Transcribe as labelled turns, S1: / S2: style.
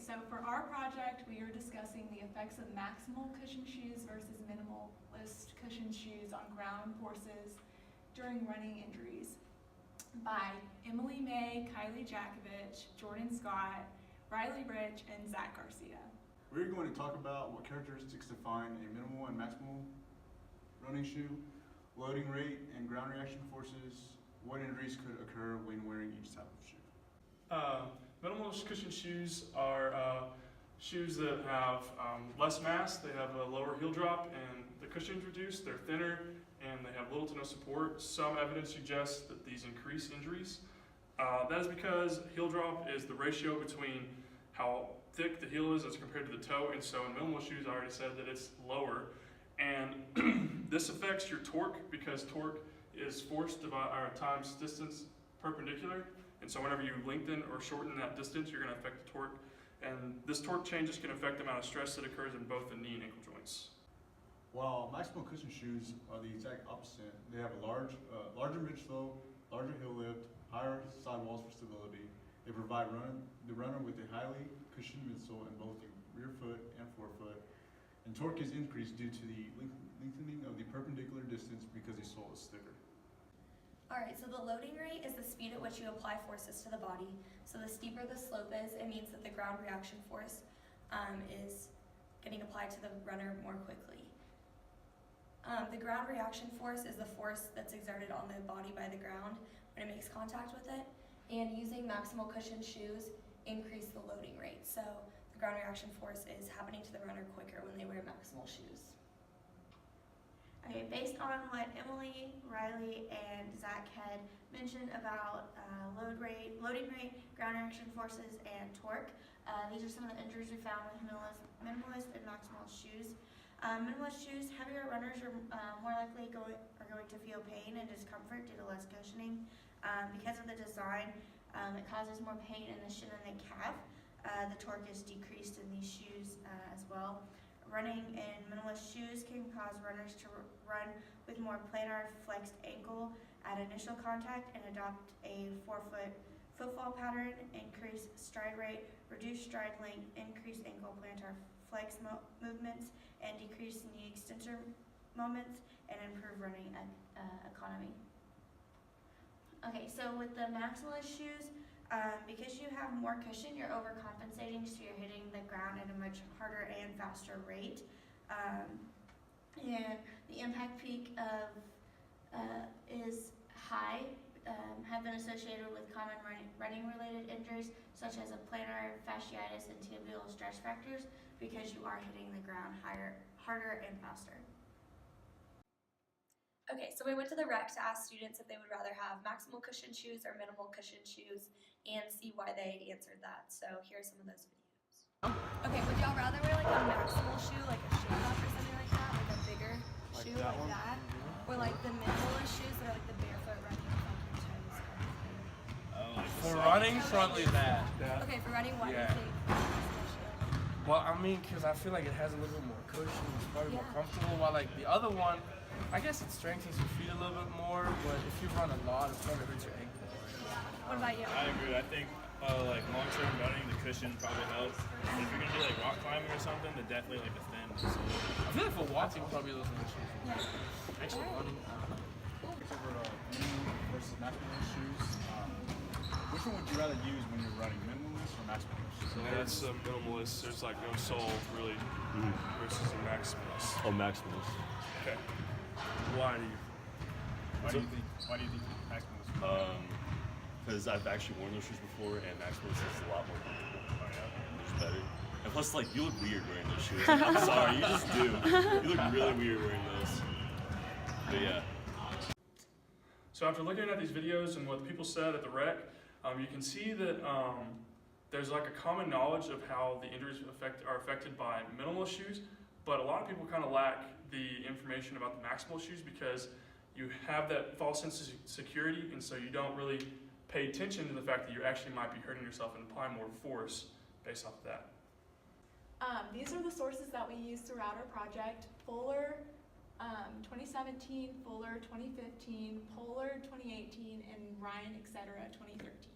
S1: so for our project, we are discussing the effects of maximal cushion shoes versus minimalist cushion shoes on ground forces during running injuries by Emily May, Kylie Jakovich, Jordan Scott, Riley Rich, and Zach Garcia.
S2: We're going to talk about what characteristics define a minimal and maximal running shoe, loading rate and ground reaction forces, what injuries could occur when wearing each type of shoe.
S3: Minimalist cushion shoes are shoes that have less mass, they have a lower heel drop, and the cushion's reduced, they're thinner, and they have little to no support. Some evidence suggests that these increase injuries. That is because heel drop is the ratio between how thick the heel is as compared to the toe, and so in minimalist shoes I already said that it's lower. And this affects your torque because torque is force times distance perpendicular. And so whenever you lengthen or shorten that distance, you're going to affect the torque. And this torque changes can affect the amount of stress that occurs in both the knee and ankle joints.
S2: While maximal cushion shoes are the exact opposite, they have a larger midsole, larger heel lift, higher sidewalls for stability. They provide the runner with a highly cushioned midsole in both the rear foot and forefoot. And torque is increased due to the lengthening of the perpendicular distance because the sole is thicker.
S4: Alright, so the loading rate is the speed at which you apply forces to the body. So the steeper the slope is, it means that the ground reaction force is getting applied to the runner more quickly. The ground reaction force is the force that's exerted on the body by the ground when it makes contact with it. And using maximal cushion shoes increase the loading rate. So the ground reaction force is happening to the runner quicker when they wear maximal shoes.
S5: Okay, based on what Emily, Riley, and Zach had mentioned about loading rate, ground reaction forces, and torque, these are some of the injuries we found with minimalist and maximal shoes. Minimalist shoes, heavier runners are more likely going to feel pain and discomfort due to less cushioning. Because of the design, it causes more pain in the shin and the calf. The torque is decreased in these shoes as well. Running in minimalist shoes can cause runners to run with more planar flexed ankle at initial contact and adopt a forefoot footfall pattern, increase stride rate, reduce stride length, increase ankle plantar flex movements, and decrease knee extensor moments, and improve running economy. Okay, so with the maximalist shoes, because you have more cushion, you're overcompensating, so you're hitting the ground at a much harder and faster rate. And the impact peak is high, have been associated with common running-related injuries, such as a plantar fasciitis and tibial stress fractures, because you are hitting the ground harder and faster.
S4: Okay, so we went to the rec to ask students if they would rather have maximal cushion shoes or minimal cushion shoes and see why they answered that. So here are some of those videos. Okay, would y'all rather wear like a maximal shoe, like a shape-up or something like that, like a bigger shoe like that? Or like the minimalist shoes that are like the barefoot running with like your toes?
S6: For running, probably that.
S4: Okay, for running, what do you think?
S6: Well, I mean, because I feel like it has a little bit more cushion, it's probably more comfortable, while like the other one, I guess it strengthens your feet a little bit more, but if you run a lot, it's probably hurt your ankle.
S4: What about you?
S7: I agree. I think like long-term running, the cushion probably helps. And if you're gonna do like rock climbing or something, then definitely like a thin. So.
S6: I feel like for walking, probably those are the shoes.
S4: Yeah.
S6: Actually, running.
S2: Except for minimal versus maximal shoes, which one would you rather use when you're running, minimalist or maximalist?
S3: So that's a minimalist, there's like no sole really versus a maximalist.
S8: Oh, maximalist.
S3: Okay. Why do you
S2: think maximalist?
S8: Because I've actually worn those shoes before, and maximalist is a lot more comfortable.
S2: Oh yeah.
S8: It's better. And plus, like, you look weird wearing those shoes. Like, I'm sorry, you just do. You look really weird wearing those. But yeah.
S3: So after looking at these videos and what people said at the rec, you can see that there's like a common knowledge of how the injuries are affected by minimalist shoes, but a lot of people kind of lack the information about the maximal shoes because you have that false sense of security, and so you don't really pay attention to the fact that you actually might be hurting yourself and apply more force based off of that.
S1: These are the sources that we used throughout our project: Fuller 2017, Fuller 2015, Polar 2018, and Ryan, etc. 2013.